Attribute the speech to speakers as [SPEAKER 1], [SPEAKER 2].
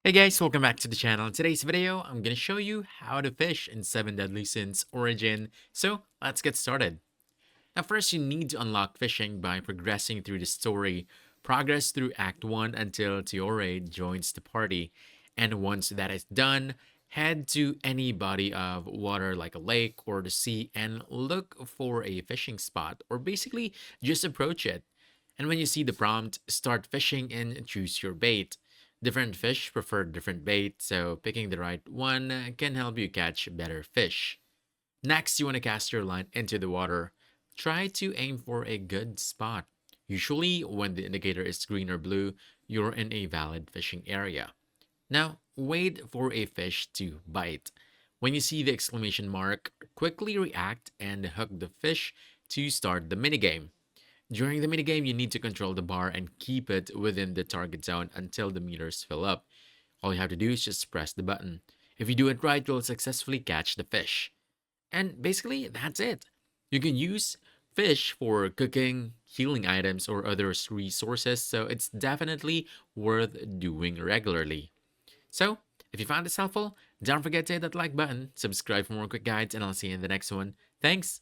[SPEAKER 1] Hey guys, welcome back to the channel. In today's video, I'm going to show you how to fish in 7 Deadly Sins Origin. So let's get started. Now first, you need to unlock fishing by progressing through the story. Progress through Act 1 until Tiore joins the party. And once that is done, head to any body of water like a lake or the sea and look for a fishing spot, or basically just approach it. And when you see the prompt, start fishing and choose your bait. Different fish prefer different bait, so picking the right one can help you catch better fish. Next, you want to cast your line into the water. Try to aim for a good spot. Usually, when the indicator is green or blue, you're in a valid fishing area. Now, wait for a fish to bite. When you see the exclamation mark, quickly react and hook the fish to start the minigame. During the minigame, you need to control the bar and keep it within the target zone until the meters fill up. All you have to do is just press the button. If you do it right, you'll successfully catch the fish. And basically, that's it. You can use fish for cooking, healing items, or other resources, so it's definitely worth doing regularly. So, if you found this helpful, don't forget to hit that like button, subscribe for more quick guides, and I'll see you in the next one. Thanks,